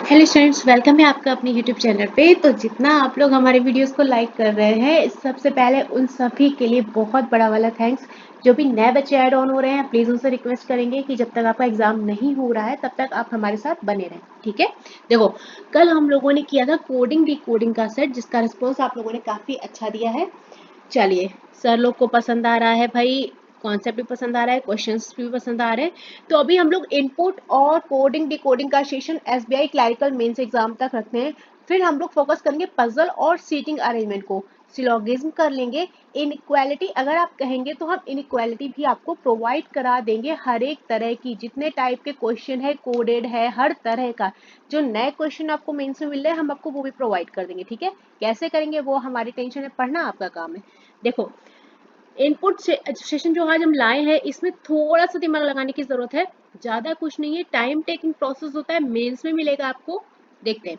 Hello students, welcome है आपका अपने यूट्यूब चैनल पे। तो जितना आप लोग हमारे वीडियोस को लाइक कर रहे हैं, सबसे पहले उन सभी के लिए बहुत बड़ा वाला थैंक्स। जो भी नए बच्चे ऐड ऑन हो रहे हैं, प्लीज़ उनसे रिक्वेस्ट करेंगे कि जब तक आपका एग्जाम नहीं हो रहा है तब तक आप हमारे साथ बने रहें, ठीक है। देखो, कल हम लोगों ने किया था कोडिंग डिकोडिंग का सेट, जिसका रिस्पॉन्स आप लोगों ने काफ़ी अच्छा दिया है। चलिए, सर लोग को पसंद आ रहा है भाई, कॉन्सेप्ट भी पसंद आ रहा है, क्वेश्चंस भी पसंद आ रहे हैं। तो अभी हम लोग इनपुट और कोडिंग डिकोडिंग का session SBI clerical mains exam तक रखते हैं। फिर हम लोग फोकस करेंगे पजल और सीटिंग अरेंजमेंट को, सिलोगिज्म कर लेंगे। इनइक्वालिटी अगर आप कहेंगे तो हम इनइक्वालिटी भी आपको प्रोवाइड करा देंगे, हर एक तरह की जितने टाइप के क्वेश्चन है, कोडेड है, हर तरह का जो नए क्वेश्चन आपको मेंस में मिल रहे हैं हम आपको वो भी प्रोवाइड कर देंगे, ठीक है। कैसे करेंगे वो हमारी टेंशन है, पढ़ना आपका काम है। देखो, इनपुट सेशन जो आज हम लाए हैं इसमें थोड़ा सा दिमाग लगाने की जरूरत है, ज्यादा कुछ नहीं है, टाइम टेकिंग प्रोसेस होता है, मेंस में मिलेगा आपको। देखते हैं,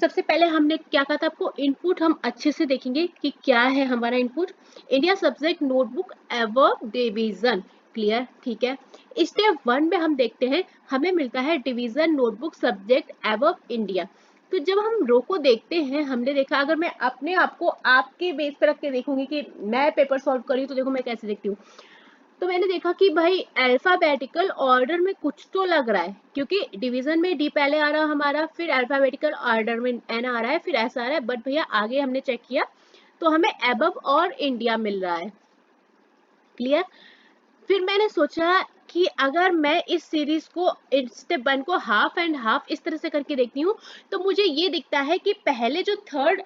सबसे पहले हमने क्या कहा था आपको, इनपुट हम अच्छे से देखेंगे कि क्या है हमारा input. India subject notebook एवब division, clear, ठीक है। स्टेप 1 में हम देखते हैं, हमें मिलता है डिवीजन नोटबुक सब्जेक्ट एवब इंडिया। तो जब हम रो को देखते हैं, हमने देखा, अगर मैं अपने आप को आपके बेस पर रख के देखूंगी कि मैं पेपर सॉल्व करी, तो देखो मैं कैसे देखती हूँ। तो मैंने देखा कि भाई अल्फाबेटिकल ऑर्डर में कुछ तो लग रहा है, क्योंकि डिवीजन में डी पहले आ रहा हमारा, फिर अल्फाबेटिकल ऑर्डर में एन आ रहा है, फिर एस आ रहा है। बट भैया आगे हमने चेक किया तो हमें एबव और इंडिया मिल रहा है, क्लियर। फिर मैंने सोचा कि अगर मैं इस सीरीज को, स्टेप 1 को हाफ एंड हाफ इस तरह से करके देखती हूँ, तो मुझे ये दिखता है कि पहले जो थर्ड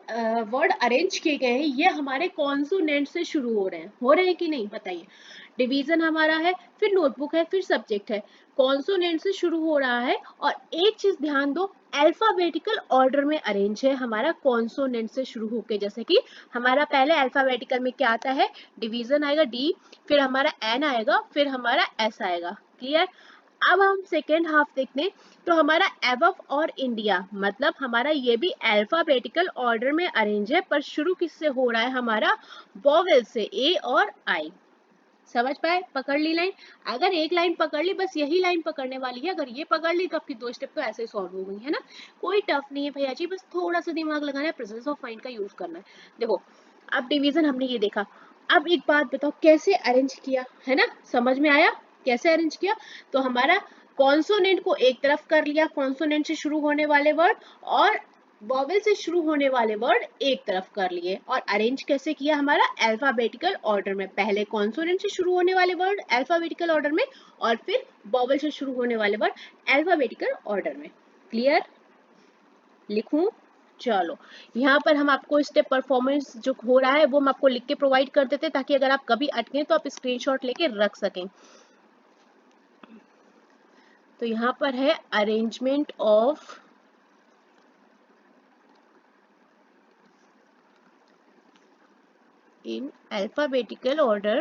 वर्ड अरेंज किए गए हैं ये हमारे कॉन्सोनेंट से शुरू हो रहे हैं कि नहीं, बताइए। डिवीजन हमारा है, फिर नोटबुक है, फिर सब्जेक्ट है, कॉन्सोनेंट से शुरू हो रहा है। और एक चीज ध्यान दो, अल्फाबेटिकल ऑर्डर में अरेंज है हमारा, कॉन्सोनेंट से शुरू होके। जैसे कि हमारा पहले अल्फाबेटिकल में क्या आता है, डिवीजन आएगा डी, फिर हमारा एन आएगा, फिर हमारा एस आएगा, क्लियर। अब हम सेकेंड हाफ देखते हैं, तो हमारा एबव और इंडिया, मतलब हमारा ये भी अल्फाबेटिकल ऑर्डर में अरेंज है, पर शुरू किससे हो रहा है हमारा, वोवेल से, ए और आई। समझ पाए, पकड़ ली लाइन। अगर एक लाइन पकड़ ली, बस यही लाइन पकड़ने वाली है, अगर ये पकड़ ली तो आपकी दो स्टेप तो ऐसे ही सॉल्व हो गई है ना। कोई टफ नहीं है भैया जी, बस थोड़ा सा दिमाग लगाना है, प्रेजेंस ऑफ माइंड का यूज करना है। देखो, अब डिवीजन हमने ये देखा, अब एक बात बताओ कैसे अरेंज किया है ना, समझ में आया कैसे अरेंज किया। तो हमारा कॉन्सोनेंट को एक तरफ कर लिया, कॉन्सोनेंट से शुरू होने वाले वर्ड, और वॉवेल से शुरू होने वाले वर्ड एक तरफ कर लिए। और अरेंज कैसे किया, हमारा अल्फाबेटिकल ऑर्डर में, पहले कॉन्सोनेंट से शुरू होने वाले वर्ड अल्फाबेटिकल ऑर्डर में, और फिर वॉवेल से शुरू होने वाले वर्ड अल्फाबेटिकल ऑर्डर में, क्लियर। लिखूं, चलो। यहाँ पर हम आपको स्टेप परफॉर्मेंस जो हो रहा है वो हम आपको लिख के प्रोवाइड कर देते, ताकि अगर आप कभी अटके तो आप स्क्रीनशॉट लेके रख सकें। तो यहाँ पर है arrangement of in alphabetical order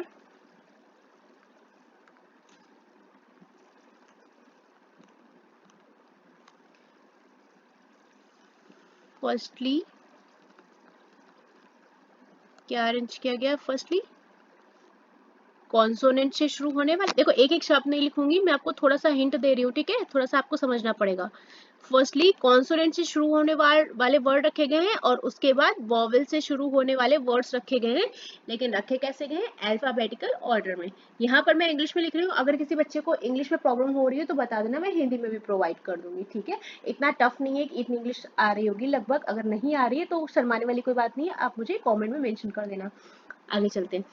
firstly, क्या अरेंज किया गया, फर्स्टली कॉन्सोनेंट से शुरू होने वाले, देखो एक एक शब्द नहीं लिखूंगी मैं, आपको थोड़ा सा हिंट दे रही हूँ, ठीक है, थोड़ा सा आपको समझना पड़ेगा। फर्स्टली कॉन्सोनेंट से शुरू होने वाले वर्ड रखे गए हैं, और उसके बाद वॉवेल से शुरू होने वाले वर्ड्स रखे गए हैं, लेकिन रखे कैसे गए हैं, अल्फाबेटिकल ऑर्डर में। यहाँ पर मैं इंग्लिश में लिख रही हूँ, अगर किसी बच्चे को इंग्लिश में प्रॉब्लम हो रही है तो बता देना, मैं हिंदी में भी प्रोवाइड कर दूंगी, ठीक है। इतना टफ नहीं है, इतनी इंग्लिश आ रही होगी लगभग, अगर नहीं आ रही है तो शर्माने वाली कोई बात नहीं है, आप मुझे कॉमेंट में मेंशन कर देना। आगे चलते हैं,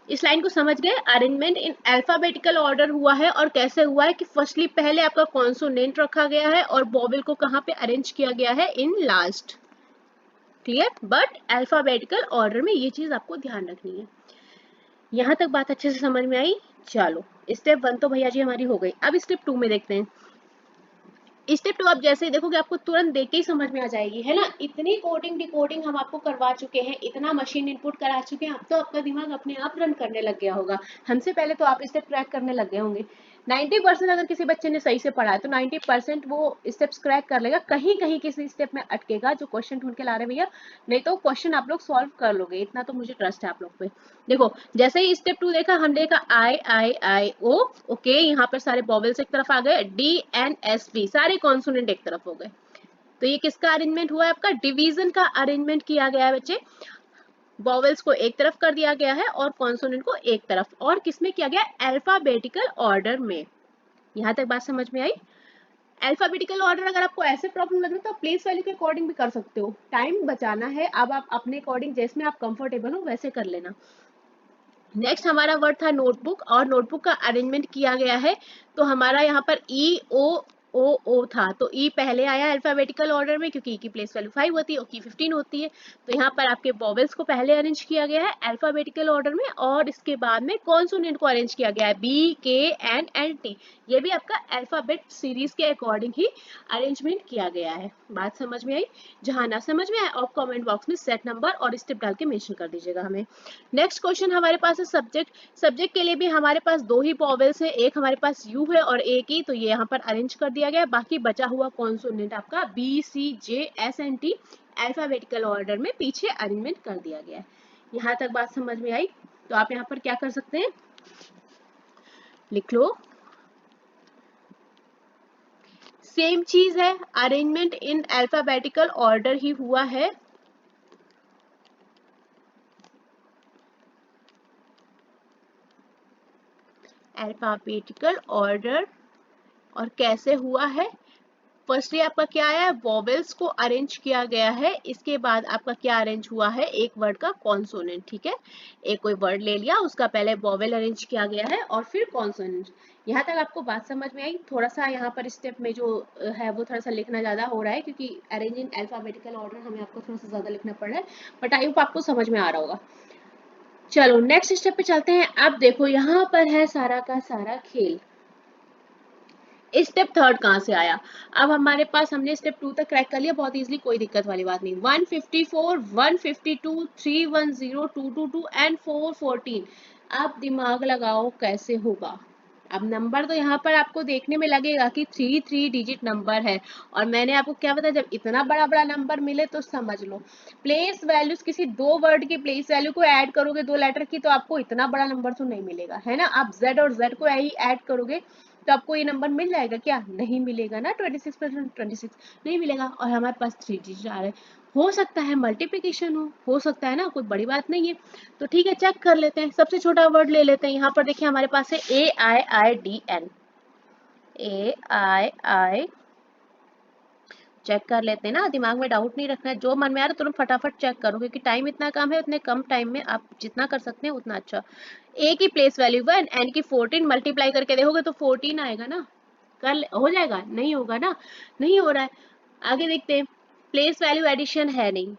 इस लाइन को समझ गए, अरेंजमेंट इन अल्फाबेटिकल ऑर्डर हुआ है, और कैसे हुआ है कि फर्स्टली पहले आपका कॉन्सोनेंट रखा गया है, और वॉवेल को कहाँ पे अरेंज किया गया है, in last, clear. But alphabetical order में, ये चीज आपको ध्यान रखनी है। यहाँ तक बात अच्छे से समझ में आई, चलो। स्टेप 1 तो भैया जी हमारी हो गई, अब स्टेप 2 में देखते हैं। स्टेप 2 आप जैसे ही देखोगे आपको तुरंत देख के ही समझ में आ जाएगी, है ना। इतनी कोडिंग डिकोडिंग हम आपको करवा चुके हैं, इतना मशीन इनपुट करा चुके हैं, अब तो आपका दिमाग अपने आप रन करने लग गया होगा। हमसे पहले तो आप स्टेप क्रैक करने लग गए होंगे। 90% अगर किसी बच्चे ने सही से पढ़ा है तो 90% वो स्टेप्स क्रैक कर लेगा, कहीं कहीं किसी स्टेप में अटकेगा जो क्वेश्चन ढूंढ के ला रहे भैया, नहीं तो क्वेश्चन आप लोग सॉल्व कर लोगे, इतना तो मुझे ट्रस्ट है आप लोग पे। देखो जैसे ही स्टेप 2 देखा, हम देखा आई ओ, ओके, यहाँ पर सारे वॉवेल्स एक तरफ आ गए, डी एन एस बी सारे कॉन्सोनेंट एक तरफ हो गए। तो ये किसका अरेंजमेंट हुआ है? आपका डिवीजन का अरेंजमेंट किया गया है बच्चे। वॉवेल्स को एक तरफ कर दिया गया है और कॉन्सोनेंट को एक तरफ, और किसमें किया गया? अल्फाबेटिकल ऑर्डर में। यहाँ तक बात समझ में आई? अल्फाबेटिकल ऑर्डर अगर आपको ऐसे प्रॉब्लम लग रही है तो आप प्लेस वैल्यू के अकॉर्डिंग भी कर सकते हो, टाइम बचाना है, अब आप अपने अकॉर्डिंग जिसमें आप कंफर्टेबल हो वैसे कर लेना। नेक्स्ट हमारा वर्ड था नोटबुक, और नोटबुक का अरेंजमेंट किया गया है, तो हमारा यहाँ पर ई ओ था, तो ई पहले आया अल्फाबेटिकल ऑर्डर में, क्योंकि ई की प्लेस वैल्यू 5 होती है, ओ की 15 होती है, तो यहाँ पर आपके वॉवेल्स को पहले अरेंज किया गया है अल्फाबेटिकल ऑर्डर में, और इसके बाद में कॉन्सोनेंट को अरेंज किया गया है बी के एन एल टी, ये भी आपका अल्फाबेट सीरीज के अकॉर्डिंग ही अरेंजमेंट किया गया है। बात समझ में आई? जहां ना समझ में आए आप कमेंट बॉक्स में सेट नंबर और स्टेप डाल के मेंशन कर दीजिएगा हमें। नेक्स्ट क्वेश्चन हमारे पास है सब्जेक्ट। सब्जेक्ट के लिए भी हमारे पास दो ही वॉवेल्स है, एक हमारे पास यू है और एक ही, तो ये यहाँ पर अरेंज कर दिया गया है, बाकी बचा हुआ कॉन्सोनेंट आपका B C J S N T alphabetical order में पीछे अरेंजमेंट कर दिया गया है। यहाँ तक बात समझ में आई? तो आप यहाँ पर क्या कर सकते हैं, लिख लो, सेम चीज है, अरेंजमेंट इन अल्फाबेटिकल ऑर्डर ही हुआ है। अल्फाबेटिकल ऑर्डर, और कैसे हुआ है? फर्स्टली आपका क्या आया है? वॉवेल्स को अरेंज किया गया है, इसके बाद आपका क्या अरेंज हुआ है? एक वर्ड का कॉन्सोनेंट, ठीक है, एक कोई वर्ड ले लिया, उसका पहले वॉवेल अरेंज किया गया है और फिर कॉन्सोनेंट। यहाँ तक आपको बात समझ में आई? थोड़ा सा यहाँ पर स्टेप में जो है वो थोड़ा सा लिखना ज्यादा हो रहा है, क्योंकि अरेंज इन अल्फाबेटिकल ऑर्डर हमें आपको थोड़ा सा ज्यादा लिखना पड़ रहा है, बट आई होप आपको समझ में आ रहा होगा। चलो नेक्स्ट स्टेप पे चलते हैं। अब देखो यहाँ पर है सारा का सारा खेल। स्टेप थर्ड कहाँ से आया? अब हमारे पास, हमने स्टेप 2 तक क्रैक कर लिया बहुत इजीली, कोई दिक्कत वाली बात नहीं। 154, 152, 310, 222 एंड 414। आप दिमाग लगाओ कैसे होगा। अब नंबर तो यहाँ पर आपको देखने में लगेगा कि 3 डिजिट नंबर है, और मैंने आपको क्या बताया, जब इतना बड़ा बड़ा नंबर मिले तो समझ लो प्लेस वैल्यूज, किसी दो वर्ड की प्लेस वैल्यू को ऐड करोगे दो लेटर की, तो आपको इतना बड़ा नंबर तो नहीं मिलेगा, है ना। आप z और z को ही ऐड करोगे तो आपको ये नंबर मिल जाएगा क्या? नहीं मिलेगा ना। 26 + 26 नहीं मिलेगा, और हमारे पास 3 डिजिट आ रहे हैं। हो सकता है मल्टीप्लिकेशन हो सकता है ना, कोई बड़ी बात नहीं है। तो ठीक है, चेक कर लेते हैं, सबसे छोटा वर्ड ले लेते हैं। यहाँ पर देखिए हमारे पास है AIIDN, AII, चेक कर लेते हैं ना, दिमाग में डाउट नहीं रखना है, जो मन में आ रहा है तुरंत फटाफट चेक करो, क्योंकि टाइम इतना कम है, उतने कम टाइम में आप जितना कर सकते हैं उतना अच्छा। ए की प्लेस वैल्यू 1, एन की 14, मल्टीप्लाई करके देखोगे तो 14 आएगा ना। हो जाएगा? नहीं होगा ना, नहीं हो रहा है। आगे देखते हैं, प्लेस वैल्यू एडिशन है नहीं,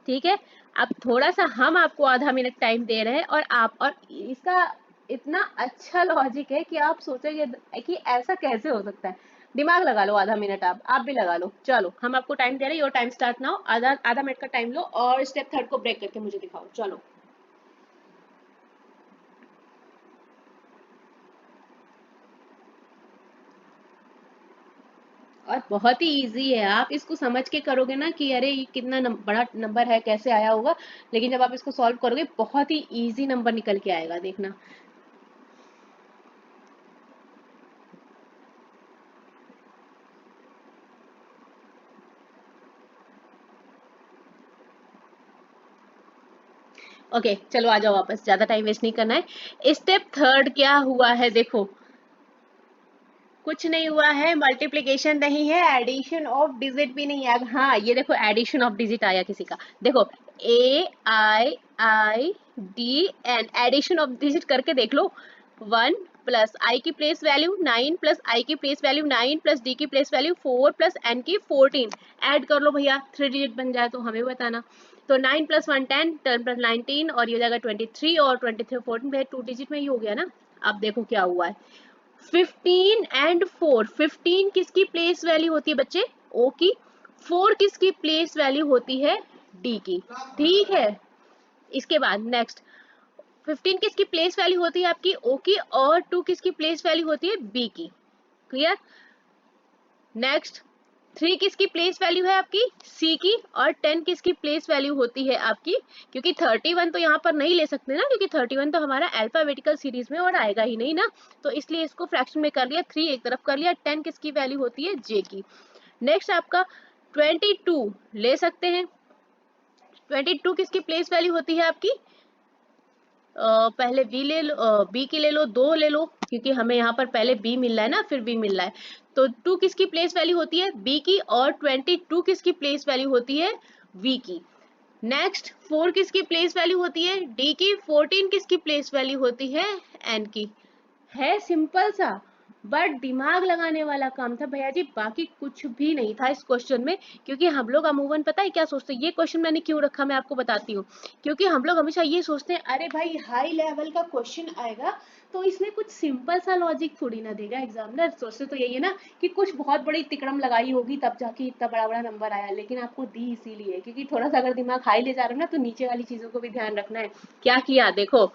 ठीक है। अब थोड़ा सा हम आपको आधा मिनट टाइम दे रहे हैं, और इसका इतना अच्छा लॉजिक है कि आप सोचोगे कि ऐसा कैसे हो सकता है। दिमाग लगा लो आधा मिनट, आप भी लगा लो। चलो हम आपको टाइम दे रहे हैं, योर टाइम स्टार्ट नाउ। आधा आधा मिनट का टाइम लो और स्टेप थर्ड को ब्रेक करके मुझे दिखाओ। चलो, और बहुत ही इजी है, आप इसको समझ के करोगे ना कि अरे ये कितना बड़ा नंबर है, कैसे आया होगा, लेकिन जब आप इसको सॉल्व करोगे बहुत ही इजी नंबर निकल के आएगा, देखना। ओके चलो आ जाओ वापस, ज्यादा टाइम वेस्ट नहीं करना है। स्टेप थर्ड क्या हुआ है? देखो कुछ नहीं हुआ है, मल्टीप्लिकेशन नहीं है, एडिशन ऑफ डिजिट भी नहीं है। हाँ ये देखो एडिशन ऑफ डिजिट आया किसी का, देखो AIIDN, एडिशन ऑफ डिजिट करके देख लो। 1 प्लस आई की प्लेस वैल्यू 9 प्लस आई की प्लेस वैल्यू 9 प्लस डी की प्लेस वैल्यू 4 प्लस एन की 14, ऐड कर लो भैया, 3 डिजिट बन जाए तो हमें बताना। तो 9 + 1 10, 10 + 19, और ये हो जाएगा 23, और 23 14 भैया 2 डिजिट में ही हो गया ना। अब देखो क्या हुआ है, 15 एंड 4, 15 किसकी प्लेस वैल्यू होती है बच्चे? ओ की। 4 किसकी प्लेस वैल्यू होती है? डी की, ठीक है। इसके बाद नेक्स्ट 15 किसकी प्लेस वैल्यू होती है आपकी ओ की, और 2 किसकी प्लेस वैल्यू होती है बी की। क्लियर। नेक्स्ट 3 किसकी प्लेस वैल्यू है आपकी सी की, और 10 किसकी प्लेस वैल्यू होती है आपकी, क्योंकि 31 तो यहाँ पर नहीं ले सकते ना, क्योंकि 31 तो हमारा अल्फाबेटिकल सीरीज में और आएगा ही नहीं ना, तो इसलिए इसको फ्रैक्शन में कर लिया, 3 एक तरफ कर लिया, 10 किसकी वैल्यू होती है जे की। नेक्स्ट आपका 22 ले सकते हैं, 22 किसकी प्लेस वैल्यू होती है आपकी, पहले बी ले लो, बी की ले लो, 2 ले लो, क्योंकि हमें यहाँ पर पहले बी मिल रहा है ना, फिर बी मिल रहा है, तो 2 किसकी प्लेस वैल्यू होती है बी की, और 22 किसकी प्लेस वैल्यू होती है वी की। नेक्स्ट 4 किसकी प्लेस वैल्यू होती है डी की, 14 किसकी प्लेस वैल्यू होती है एन की। है सिंपल सा, बट दिमाग लगाने वाला काम था भैया जी, बाकी कुछ भी नहीं था इस क्वेश्चन में, क्योंकि हम लोग अमूमन पता है क्या सोचते हैं, ये क्वेश्चन मैंने क्यों रखा मैं आपको बताती हूँ, क्योंकि हम लोग हमेशा ये सोचते हैं अरे भाई हाई लेवल का क्वेश्चन आएगा तो इसमें कुछ सिंपल सा लॉजिक थोड़ी ना देगा एग्जामिनर, सोचते तो यही है ना कि कुछ बहुत बड़ी तिकड़म लगाई होगी तब जाके इतना बड़ा बड़ा नंबर आया, लेकिन आपको दी इसीलिए क्योंकि थोड़ा सा अगर दिमाग हाई ले जा रहे हो ना तो नीचे वाली चीजों को भी ध्यान रखना है। क्या किया देखो,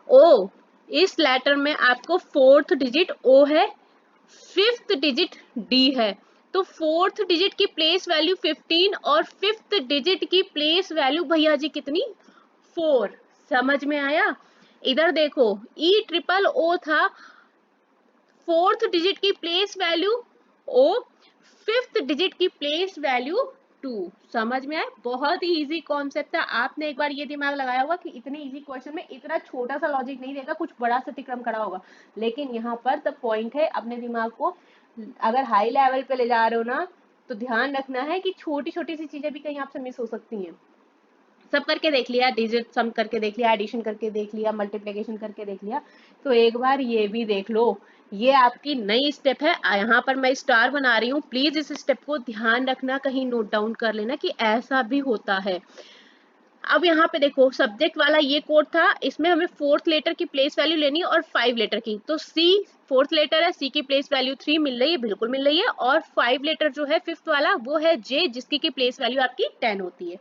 ओ, इस लेटर में आपको 4th डिजिट ओ है, 5th डिजिट डी है, तो 4th डिजिट की प्लेस वैल्यू 15 और 5th डिजिट की प्लेस वैल्यू भैया जी कितनी 4। समझ में आया। इधर देखो ई ट्रिपल ओ था, 4th डिजिट की प्लेस वैल्यू ओ, 5th डिजिट की प्लेस वैल्यू 2। समझ में आया, बहुत ही इजी कॉन्सेप्ट था, आपने एक बार ये दिमाग लगाया होगा कि इतने इजी क्वेश्चन में इतना छोटा सा लॉजिक नहीं देगा, कुछ बड़ा सा तिक्रम खड़ा होगा, लेकिन यहाँ पर द पॉइंट है अपने दिमाग को अगर हाई लेवल पे ले जा रहे हो ना तो ध्यान रखना है कि छोटी छोटी सी चीजें भी कहीं आपसे मिस हो सकती हैं। सब करके देख लिया, डिजिट सम करके देख लिया, एडिशन करके देख लिया, मल्टीप्लिकेशन करके देख लिया, तो एक बार ये भी देख लो, ये आपकी नई स्टेप है, यहाँ पर मैं स्टार बना रही हूँ, प्लीज इस स्टेप को ध्यान रखना, कहीं नोट डाउन कर लेना कि ऐसा भी होता है। अब यहाँ पे देखो सब्जेक्ट वाला ये कोड था, इसमें हमें 4th लेटर की प्लेस वैल्यू लेनी है और 5 लेटर की, तो सी 4th लेटर है, सी की प्लेस वैल्यू 3 मिल रही है, बिल्कुल मिल रही है, और 5 लेटर जो है 5th वाला वो है जे, जिसकी की प्लेस वैल्यू आपकी 10 होती है।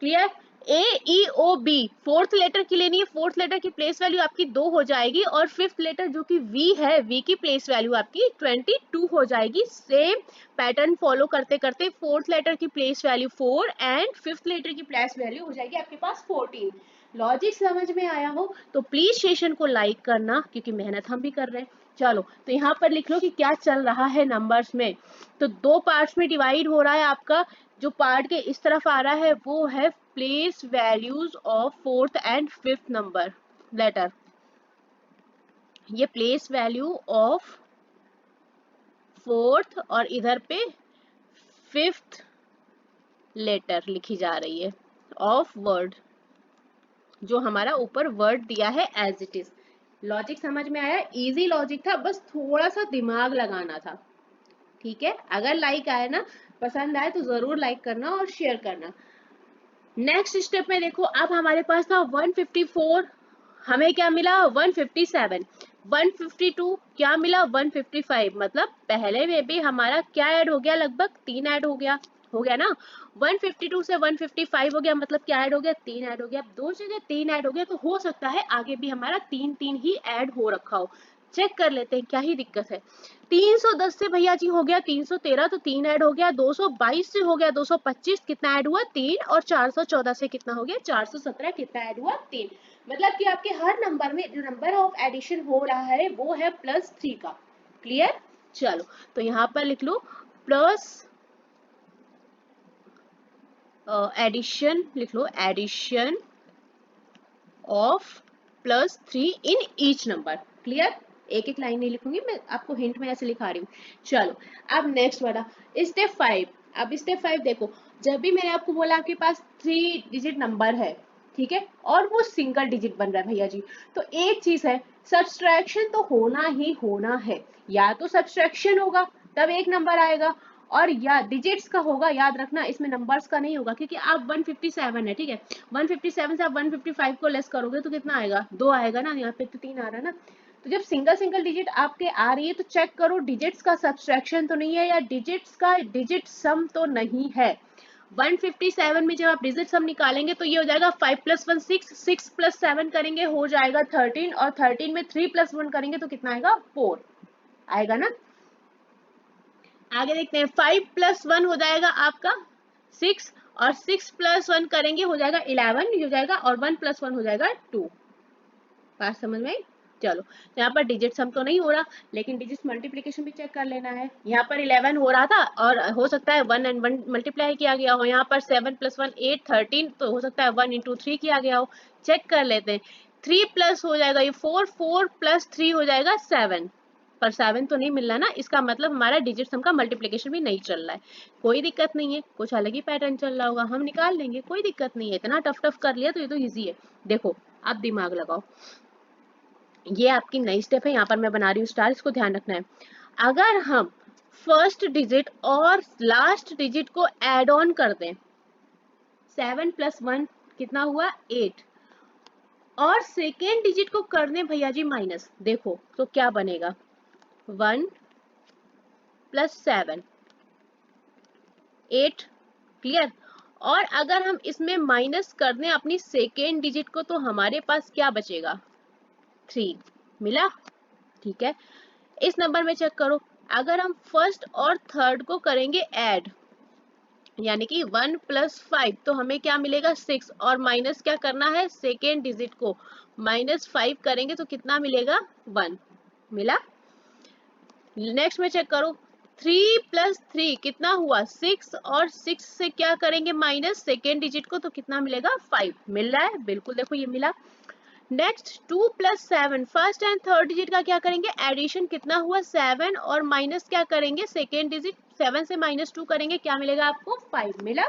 क्लियर। ए ई ओ बी 4th लेटर की लेनी है, 4th लेटर की प्लेस वैल्यू आपकी 2 हो जाएगी, और 5th लेटर जो कि वी है, वी की प्लेस वैल्यू आपकी 22 हो जाएगी। सेम पैटर्न फॉलो करते करते 4th लेटर की place value 4 and 5th letter की प्लेस वैल्यू हो जाएगी आपके पास 14। लॉजिक समझ में आया हो तो प्लीज सेशन को लाइक करना, क्योंकि मेहनत हम भी कर रहे हैं। चलो तो यहाँ पर लिख लो कि क्या चल रहा है नंबर्स में, तो 2 पार्ट्स में डिवाइड हो रहा है आपका, जो पार्ट के इस तरफ आ रहा है वो है place values of 4th and 5th number letter, ये प्लेस वैल्यू ऑफ 4th और इधर पे 5th लेटर लिखी जा रही है ऑफ वर्ड, जो हमारा ऊपर वर्ड दिया है एज इट इज। लॉजिक समझ में आया, इजी लॉजिक था, बस थोड़ा सा दिमाग लगाना था। ठीक है, अगर लाइक आए ना, पसंद आए तो जरूर लाइक करना और शेयर करना। नेक्स्ट स्टेप में देखो, अब हमारे पास था 154, हमें क्या मिला 157, 152 क्या मिला 155, मतलब पहले में भी हमारा क्या ऐड हो गया, लगभग 3 ऐड हो गया ना, 152 से 155 हो गया, मतलब क्या ऐड हो गया 3 ऐड हो गया, 2 जगह 3 ऐड हो गया, तो हो सकता है आगे भी हमारा 3 3 ही ऐड हो रखा हो। चेक कर लेते हैं क्या ही दिक्कत है। 310 से भैया जी हो गया 313, तो 3 ऐड हो गया, 222 से हो गया 225, कितना ऐड हुआ 3, और 414 से कितना हो गया 417, कितना ऐड हुआ 3, मतलब कि आपके हर नंबर में जो नंबर ऑफ एडिशन हो रहा है वो है +3 का। क्लियर। चलो तो यहाँ पर लिख लो प्लस एडिशन, लिख लो addition of +3 in each number. Clear. एक एक लाइन नहीं लिखूंगी मैं, आपको हिंट में ऐसे लिखा रही हूँ। चलो अब नेक्स्ट वाला स्टेप 5। अब स्टेप 5 देखो, जब भी मैंने आपको बोला आपके पास 3 डिजिट नंबर है, ठीक है, और वो सिंगल डिजिट बन रहा है भैया जी, तो एक चीज है सब्सट्रैक्शन तो होना ही होना है, या तो सब्सट्रैक्शन होगा तब एक नंबर आएगा, और या डिजिट्स का होगा, याद रखना इसमें नंबर्स का नहीं होगा, क्योंकि आप 157 है, ठीक है, 157 से आप 155 को लेस करोगे तो कितना आएगा 2 आएगा ना, यहाँ पे तो 3 आ रहा है ना, तो जब सिंगल सिंगल डिजिट आपके आ रही है तो चेक करो डिजिट्स का सब्सट्रैक्शन तो नहीं है, या डिजिट्स का डिजिट सम तो नहीं है। 157 में जब आप डिजिट सम निकालेंगे तो ये हो जाएगा 5 + 1 6, 6 + 7 करेंगे हो जाएगा 13, और 13 में 3 + 1 करेंगे तो कितना आएगा 4 आएगा ना। आगे देखते हैं, 5 + 1 हो जाएगा आपका 6, और 6 + 1 करेंगे हो जाएगा 11 हो जाएगा, और 1 + 1 हो जाएगा 2। बात समझ में आई? चलो, यहाँ पर डिजिट सम तो नहीं हो रहा, लेकिन डिजिट मल्टीप्लिकेशन भी चेक कर लेना है। यहाँ पर 11 हो रहा था, और हो सकता है 1 and 1 मल्टीप्लाई किया गया हो। यहाँ पर 7 + 1 8 13, तो हो सकता है 1 × 3 किया गया हो। चेक कर लेते हैं, 3 प्लस हो जाएगा ये 4, 4 + 3 हो जाएगा 7, पर 7 तो नहीं मिल रहा ना, इसका मतलब हमारा डिजिट सम का मल्टीप्लिकेशन भी नहीं चल रहा है। कोई दिक्कत नहीं है, कुछ अलग ही पैटर्न चल रहा होगा, हम निकाल लेंगे, कोई दिक्कत नहीं है। इतना टफ कर लिया तो ये तो ईजी है। देखो, आप दिमाग लगाओ, ये आपकी नई स्टेप है, यहाँ पर मैं बना रही हूँ स्टार, इसको ध्यान रखना है। अगर हम फर्स्ट डिजिट और लास्ट डिजिट को ऐड ऑन कर दें, 7 + 1 कितना हुआ 8, और सेकेंड डिजिट को कर दें भैया जी माइनस, देखो तो क्या बनेगा 1 + 7 8, क्लियर। और अगर हम इसमें माइनस कर दें अपनी सेकेंड डिजिट को, तो हमारे पास क्या बचेगा 3, मिला। ठीक है, इस नंबर में चेक करो, अगर हम फर्स्ट और थर्ड को करेंगे ऐड, यानी कि 1 + 5, तो हमें क्या मिलेगा 6, और माइनस क्या करना है सेकेंड डिजिट को, -5 करेंगे तो कितना मिलेगा 1, मिला। नेक्स्ट में चेक करो, 3 + 3 कितना हुआ 6, और 6 से क्या करेंगे माइनस सेकेंड डिजिट को, तो कितना मिलेगा 5, मिल रहा है बिल्कुल, देखो ये मिला। Next 2 + 7, first and third digit का क्या करेंगे एडिशन, कितना हुआ 7, और माइनस क्या करेंगे सेकेंड डिजिट, 7 से -2 करेंगे, क्या मिलेगा आपको 5, मिला।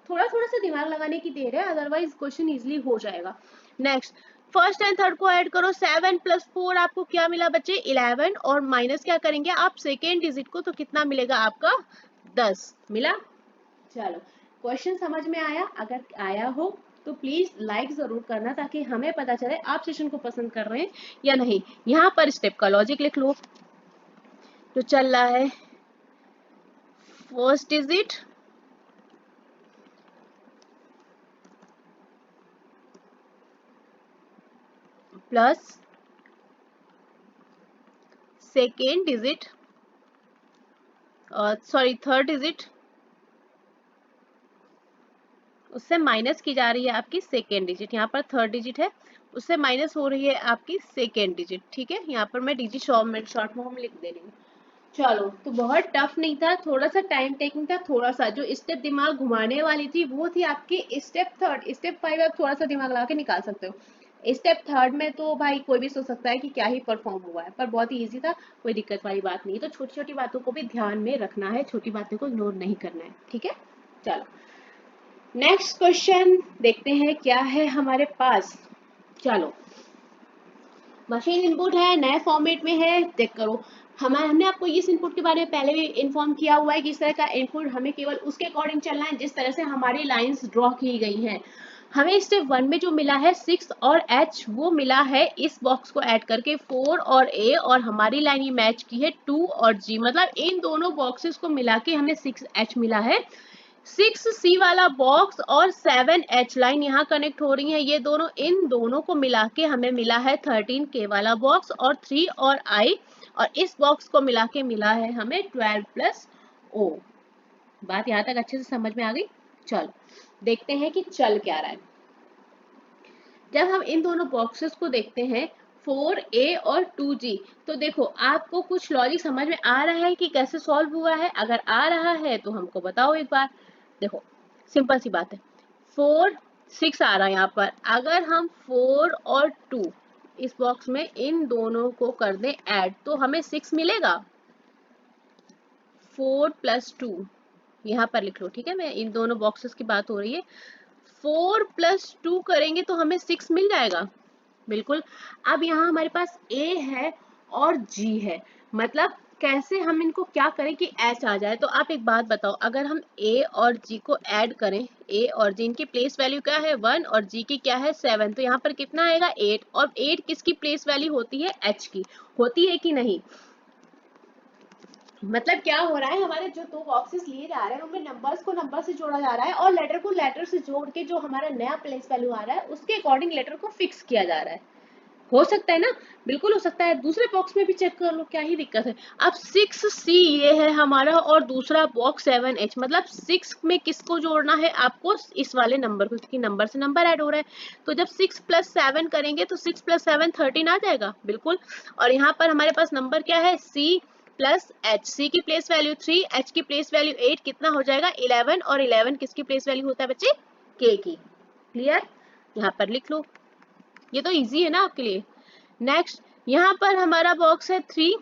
थोड़ा थोड़ा सा दिमाग लगाने की देर है, अदरवाइज क्वेश्चन इजीली हो जाएगा। नेक्स्ट, फर्स्ट एंड थर्ड को ऐड करो, 7 + 4 आपको क्या मिला बच्चे 11, और माइनस क्या करेंगे आप सेकेंड डिजिट को, तो कितना मिलेगा आपका 10, मिला। चलो, क्वेश्चन समझ में आया? अगर आया हो तो प्लीज लाइक जरूर करना, ताकि हमें पता चले आप सेशन को पसंद कर रहे हैं या नहीं। यहाँ पर स्टेप का लॉजिक लिख लो, जो चल रहा है first digit plus second digit, sorry third digit, उससे माइनस की जा रही है आपकी सेकेंड डिजिट, यहाँ पर थर्ड डिजिट है, उससे माइनस हो रही है आपकी सेकेंड डिजिट। ठीक है, यहाँ पर मैं डिजिट शॉर्ट फॉर्म लिख दे रही हूँ। चलो, तो बहुत टफ नहीं था, थोड़ा सा टाइम टेकिंग था, थोड़ा सा जो स्टेप दिमाग घुमाने वाली थी वो थी आपकी स्टेप थर्ड। स्टेप 5 आप थोड़ा सा दिमाग लगा के निकाल सकते हो। स्टेप थर्ड में तो भाई कोई भी सोच सकता है कि क्या ही परफॉर्म हुआ है, पर बहुत ही ईजी था, कोई दिक्कत वाली बात नहीं है। तो छोटी छोटी बातों को भी ध्यान में रखना है, छोटी बातों को इग्नोर नहीं करना है, ठीक है। चलो, नेक्स्ट क्वेश्चन देखते हैं क्या है हमारे पास। चलो, मशीन इनपुट है, नए फॉर्मेट में है, चेक करो। हमने आपको इस इनपुट के बारे में पहले भी इन्फॉर्म किया हुआ है कि इस तरह का इनपुट हमें केवल उसके अकॉर्डिंग चलना है जिस तरह से हमारी लाइंस ड्रॉ की गई हैं। हमें स्टेप 1 में जो मिला है 6 और H, वो मिला है इस बॉक्स को ऐड करके 4 और A, और हमारी लाइन ये मैच की है 2 और G, मतलब इन दोनों बॉक्सेस को मिला के हमें 6H मिला है। 6C वाला बॉक्स और 7H लाइन यहाँ कनेक्ट हो रही है, ये दोनों, इन दोनों को मिला के हमें मिला है 13K वाला बॉक्स, और 3 और I, और इस बॉक्स को मिला के मिला है हमें 12 + O। बात यहाँ तक अच्छे से समझ में आ गई। चलो, देखते हैं कि चल क्या रहा है। जब हम इन दोनों बॉक्सेस को देखते हैं 4A और 2G, तो देखो आपको कुछ लॉजिक समझ में आ रहा है कि कैसे सॉल्व हुआ है? अगर आ रहा है तो हमको बताओ एक बार। देखो, सिंपल सी बात है, 4 6 आ रहा है यहाँ पर, अगर हम 4 और 2 इस बॉक्स में इन दोनों को कर दें ऐड, तो हमें 6 मिलेगा। 4 + 2 यहाँ पर लिख लो, ठीक है, मैं इन दोनों बॉक्सेस की बात हो रही है। 4 + 2 करेंगे तो हमें 6 मिल जाएगा, बिल्कुल। अब यहाँ हमारे पास A है और G है, मतलब कैसे हम इनको क्या करें कि H आ जाए। तो आप एक बात बताओ, अगर हम A और G को ऐड करें, A और G, इनकी प्लेस वैल्यू क्या है 1, और G की क्या है 7, तो यहाँ पर कितना आएगा 8, और 8 किसकी प्लेस वैल्यू होती है H की, होती है कि नहीं? मतलब क्या हो रहा है, हमारे जो दो बॉक्सेस लिए जा रहे हैं उनमें नंबर्स को नंबर से जोड़ा जा रहा है और लेटर को लेटर से जोड़ के जो हमारा नया प्लेस वैल्यू आ रहा है उसके अकॉर्डिंग लेटर को फिक्स किया जा रहा है। हो सकता है ना, बिल्कुल हो सकता है। दूसरे बॉक्स में भी चेक कर लो, क्या ही दिक्कत है। अब 6C ये है हमारा और दूसरा बॉक्स 7H, मतलब 6 में किसको जोड़ना है आपको, इस वाले नंबर को, क्योंकि नंबर से नंबर ऐड हो रहा है। तो जब 6 + 7 करेंगे तो 6 + 7 13 आ जाएगा, बिल्कुल। और यहाँ पर हमारे पास नंबर क्या है, C + H। C की प्लेस वैल्यू 3, H की प्लेस वैल्यू 8, कितना हो जाएगा 11। और 11 किसकी प्लेस वैल्यू होता है बच्चे, K की। क्लियर, यहाँ पर लिख लो, ये तो इजी है ना आपके लिए। नेक्स्ट यहाँ पर हमारा बॉक्स है 3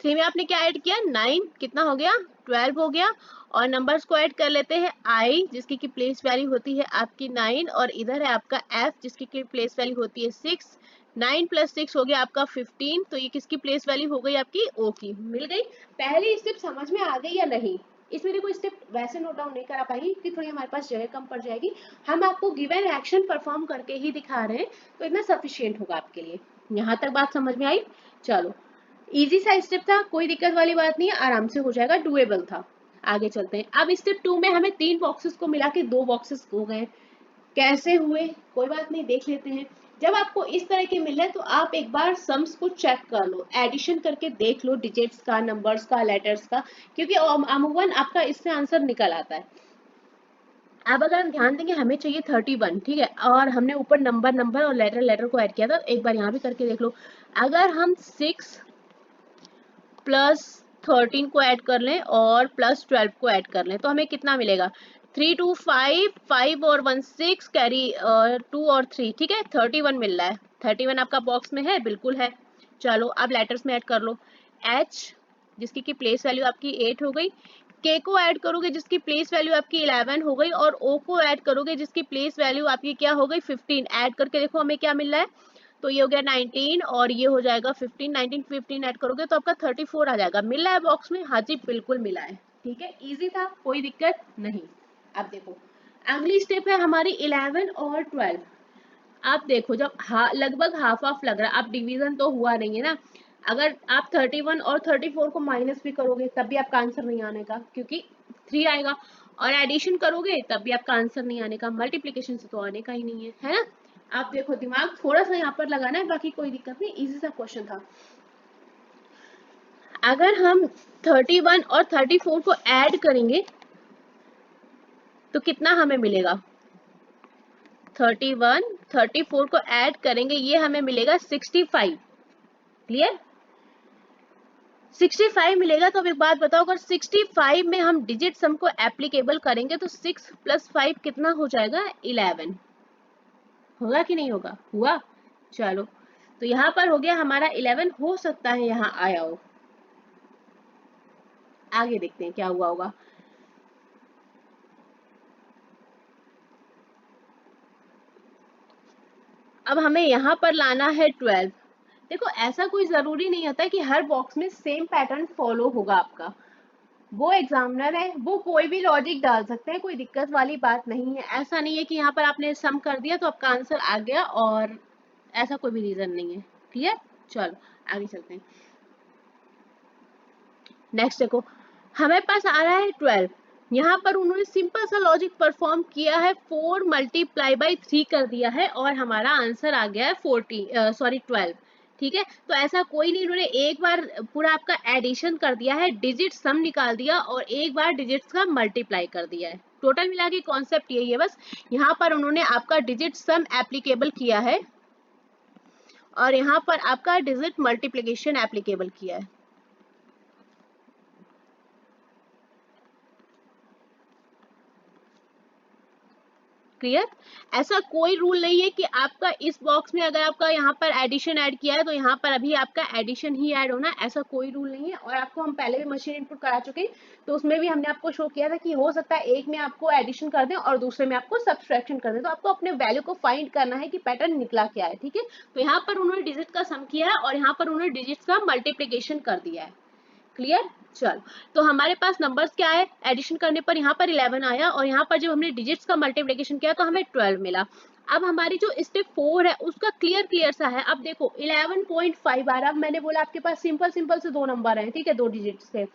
में आपने क्या ऐड किया, 9, कितना हो गया 12 हो गया। और नंबर्स को ऐड कर लेते हैं, I जिसकी की प्लेस वैल्यू होती है आपकी 9, और इधर है आपका F जिसकी की प्लेस वैल्यू होती है 6। 9 + 6 हो गया आपका 15, तो ये किसकी प्लेस वैल्यू हो गई आपकी O की। मिल गई। पहली स्टेप समझ में आ गई या नहीं। इसमें देखो स्टेप वैसे नोट डाउन नहीं करा पाएगी क्योंकि थोड़ी हमारे पास जगह कम पड़ जाएगी। हम आपको गिवन एक्शन परफॉर्म करके ही दिखा रहे हैं, तो इतना सफिशियंट होगा आपके लिए। यहाँ तक बात समझ में आई। चलो, इजी सा स्टेप था, कोई दिक्कत वाली बात नहीं है, आराम से हो जाएगा, डुएबल था। आगे चलते हैं। अब स्टेप 2 में हमें 3 बॉक्सेस को मिला के 2 बॉक्सेस हो गए। कैसे हुए कोई बात नहीं, देख लेते हैं। जब आपको इस तरह के मिले तो आप एक बार सम्स को चेक कर लो, एडिशन करके देख लो डिजिट्स का, नंबर्स का, लेटर्स का, क्योंकि अमूमन आपका इससे आंसर निकल आता है। अब अगर हम ध्यान देंगे, हमें चाहिए 31, ठीक है, और हमने ऊपर नंबर और लेटर को ऐड किया था। एक बार यहाँ भी करके देख लो। अगर हम 6 + 13 को ऐड कर लें और +12 को ऐड कर लें तो हमें कितना मिलेगा, 3 2 5, 5 और 1 6, कैरी 2 और 3, ठीक है, 31 मिल रहा है। 31 आपका बॉक्स में है, बिल्कुल है। चलो अब लेटर्स में ऐड कर लो। H जिसकी की प्लेस वैल्यू आपकी 8 हो गई, K को ऐड करोगे जिसकी प्लेस वैल्यू आपकी 11 हो गई, और O को ऐड करोगे जिसकी प्लेस वैल्यू आपकी क्या हो गई 15। ऐड करके देखो हमें क्या मिल रहा है, तो ये हो गया 19 और ये हो जाएगा 15। 19 15 ऐड करोगे तो आपका 34 आ जाएगा। मिला है बॉक्स में, हाँ जी बिल्कुल मिला है। ठीक है, इजी था, कोई दिक्कत नहीं। अब देखो अगली स्टेप है हमारी 11 और 12। आप देखो जब लगभग हाफ ऑफ लग रहा है, आप डिवीजन तो हुआ नहीं है ना। अगर आप 31 और 34 को माइनस भी करोगे तब भी आपका आंसर नहीं आने का, क्योंकि 3 आएगा। और एडिशन करोगे तब भी आपका आंसर नहीं आने का, मल्टीप्लीकेशन से तो आने का ही नहीं है ना। आप देखो दिमाग थोड़ा सा यहाँ पर लगाना है, बाकी कोई दिक्कत नहीं, इजी सा क्वेश्चन था। अगर हम 31 और 34 को ऐड करेंगे तो कितना हमें मिलेगा, 31 34 को ऐड करेंगे, ये हमें मिलेगा 65। क्लियर, 65 मिलेगा। तो अब एक बात बताओ, अगर 65 में हम डिजिट सम को एप्लीकेबल करेंगे तो 6 + 5 कितना हो जाएगा, 11। होगा कि नहीं होगा, हुआ। चलो, तो यहाँ पर हो गया हमारा 11, हो सकता है यहाँ आया हो। आगे देखते हैं क्या हुआ होगा। अब हमें यहाँ पर लाना है 12। देखो ऐसा कोई जरूरी नहीं होता कि हर बॉक्स में सेम पैटर्न फॉलो होगा आपका। वो एग्जामिनर है, वो कोई भी लॉजिक डाल सकते हैं, कोई दिक्कत वाली बात नहीं है। ऐसा नहीं है कि यहाँ पर आपने सम कर दिया तो आपका आंसर आ गया, और ऐसा कोई भी रीजन नहीं है। क्लियर, चलो आगे चलते हैं। नेक्स्ट देखो, हमें पास आ रहा है 12। यहाँ पर उन्होंने सिंपल सा लॉजिक परफॉर्म किया है, 4 × 3 कर दिया है और हमारा आंसर आ गया है 12। ठीक है, तो ऐसा कोई नहीं, उन्होंने एक बार पूरा आपका एडिशन कर दिया है, डिजिट सम निकाल दिया और एक बार डिजिट्स का मल्टीप्लाई कर दिया है। टोटल मिला के कॉन्सेप्ट यही है बस। यहाँ पर उन्होंने आपका डिजिट सम एप्लीकेबल किया है और यहाँ पर आपका डिजिट मल्टीप्लीकेशन एप्लीकेबल किया है। क्लियर, ऐसा कोई रूल नहीं है कि आपका इस बॉक्स में अगर आपका यहाँ पर एडिशन ऐड किया है तो यहाँ पर अभी आपका एडिशन ही ऐड होना, ऐसा कोई रूल नहीं है। और आपको हम पहले भी मशीन इनपुट करा चुके हैं, तो उसमें भी हमने आपको शो किया था कि हो सकता है एक में आपको एडिशन कर दें और दूसरे में आपको सब्सट्रैक्शन कर दें, तो आपको अपने वैल्यू को फाइंड करना है कि पैटर्न निकला क्या है। ठीक है, तो यहाँ पर उन्होंने डिजिट का सम किया है और यहाँ पर उन्होंने डिजिट का मल्टीप्लीकेशन कर दिया है। क्लियर, चलो, तो हमारे पास नंबर्स क्या है, एडिशन करने पर यहाँ पर 11 आया और यहाँ पर जब हमने डिजिट्स का मल्टीप्लिकेशन किया तो हमें 12 मिला। अब हमारी जो स्टेप 4 है उसका क्लियर सा है। अब देखो 11.5 आ रहा, अब मैंने बोला आपके पास सिंपल से 2 नंबर हैं, ठीक है, 2 डिजिट्स के।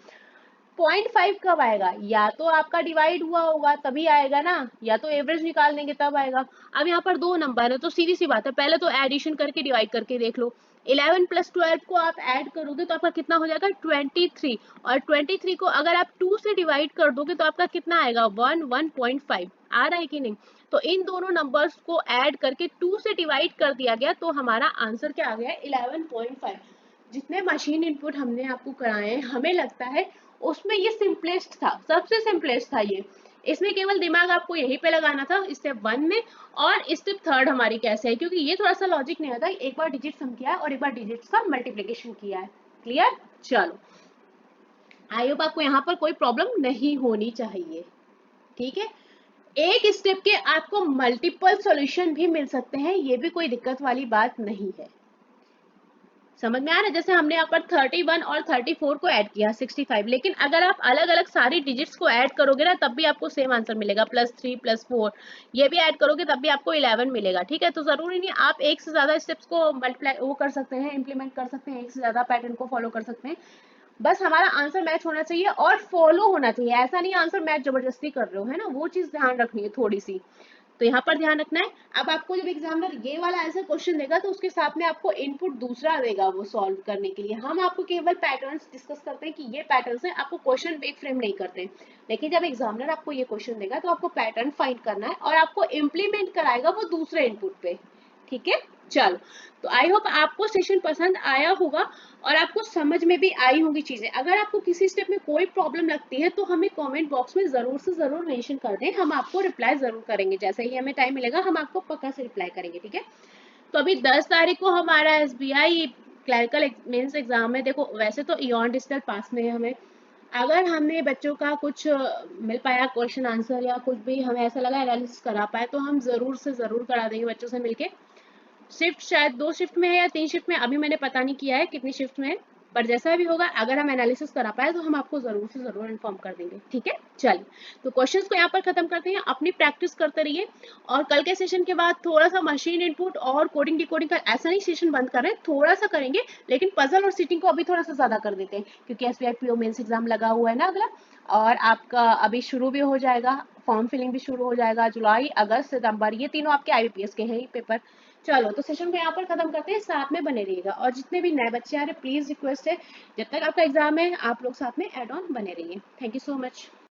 0.5 कब आएगा? या तो आपका डिवाइड हुआ होगा तभी आएगा ना, या तो एवरेज निकाल देंगे तब आएगा। अब यहाँ पर 2 नंबर है तो सीधी सी बात है, पहले तो एडिशन करके डिवाइड करके देख लो। 11 प्लस 12 को आप ऐड करोगे तो आपका कितना हो जाएगा? 23। और 23 को अगर आप 2 से डिवाइड कर दोगे तो आपका कितना आएगा? 1.5 आ रहा है कि नहीं? तो इन दोनों नंबर्स को ऐड करके 2 से डिवाइड कर दिया गया तो हमारा आंसर क्या आ गया? 11.5। जितने मशीन इनपुट हमने आपको कराए हैं, हमें लगता है उसमें ये सिंपलेस्ट था, सबसे सिंपलेस्ट था ये। इसमें केवल दिमाग आपको यहीं पे लगाना था स्टेप 1 में। और स्टेप 3 हमारी कैसे है, क्योंकि ये थोड़ा सा लॉजिक नहीं आता, एक बार डिजिट सम किया है और एक बार डिजिट्स का मल्टीप्लिकेशन किया है। क्लियर? चलो, आई होप आपको यहाँ पर कोई प्रॉब्लम नहीं होनी चाहिए। ठीक है, एक स्टेप के आपको मल्टीपल सॉल्यूशन भी मिल सकते हैं, ये भी कोई दिक्कत वाली बात नहीं है। समझ में आ रहा है? जैसे हमने यहाँ पर 31 और 34 को ऐड किया 65, लेकिन अगर आप अलग अलग सारी डिजिट्स को ऐड करोगे ना तब भी आपको सेम आंसर मिलेगा, +3 +4 ये भी ऐड करोगे तब भी आपको 11 मिलेगा। ठीक है, तो जरूरी नहीं आप एक से ज्यादा स्टेप्स को मल्टीप्लाई वो कर सकते हैं, इम्प्लीमेंट कर सकते हैं, एक से ज्यादा पैटर्न को फॉलो कर सकते हैं। बस हमारा आंसर मैच होना चाहिए और फॉलो होना चाहिए, ऐसा नहीं आंसर मैच जबरदस्ती कर रहे हो, है ना, वो चीज ध्यान रखनी है थोड़ी सी। तो यहाँ पर ध्यान रखना है। अब आपको जब एग्जामिनर ये वाला ऐसा क्वेश्चन देगा तो उसके साथ में आपको इनपुट दूसरा देगा वो सॉल्व करने के लिए। हम आपको केवल पैटर्न्स डिस्कस करते हैं कि ये पैटर्न्स हैं, आपको क्वेश्चन एक फ्रेम नहीं करते। लेकिन जब एग्जामिनर आपको ये क्वेश्चन देगा तो आपको पैटर्न फाइंड करना है और आपको इम्प्लीमेंट कराएगा वो दूसरे इनपुट पे। ठीक है, चलो, तो आई होप आपको सेशन पसंद आया होगा और आपको समझ में भी आई होंगी चीजें। अगर आपको किसी स्टेप में कोई प्रॉब्लम लगती है तो हमें कमेंट बॉक्स में जरूर से जरूर मेंशन कर दें, हम आपको रिप्लाई जरूर करेंगे, जैसे ही हमें टाइम मिलेगा हम आपको पक्का से रिप्लाई करेंगे। ठीक है, तो अभी 10 तारीख को हमारा SBI क्लरिकल मेंस एग्जाम है। देखो वैसे तो इॉन डिजिटल पास में है हमें, अगर हमें बच्चों का कुछ मिल पाया क्वेश्चन आंसर या कुछ भी हमें ऐसा लगा एनालिसिस करा पाए तो हम जरूर से जरूर करा देंगे बच्चों से मिलके। शिफ्ट शायद 2 शिफ्ट में है या 3 शिफ्ट में, अभी मैंने पता नहीं किया है कितनी शिफ्ट में है, पर जैसा भी होगा अगर हम एनालिसिस करा पाए तो हम आपको जरूर से जरूर इन्फॉर्म कर देंगे। ठीक है, चलिए, तो क्वेश्चंस को यहाँ पर खत्म करते हैं, अपनी प्रैक्टिस करते रहिए। और कल के सेशन के बाद थोड़ा सा मशीन इनपुट और कोडिंग डिकोडिंग का ऐसा नहीं सेशन बंद कर रहे हैं, थोड़ा सा करेंगे, लेकिन पजल और सीटिंग को अभी थोड़ा सा ज्यादा कर देते हैं क्योंकि SBI PO मेंस एग्जाम लगा हुआ है ना अगला, और आपका अभी शुरू भी हो जाएगा, फॉर्म फिलिंग भी शुरू हो जाएगा, जुलाई अगस्त सितंबर ये तीनों आपके IBPS के हैं पेपर। चलो, तो सेशन को यहाँ पर खत्म करते हैं, साथ में बने रहिएगा और जितने भी नए बच्चे आ रहे प्लीज रिक्वेस्ट है जब तक आपका एग्जाम है आप लोग साथ में एड ऑन बने रहिए। Thank you so much.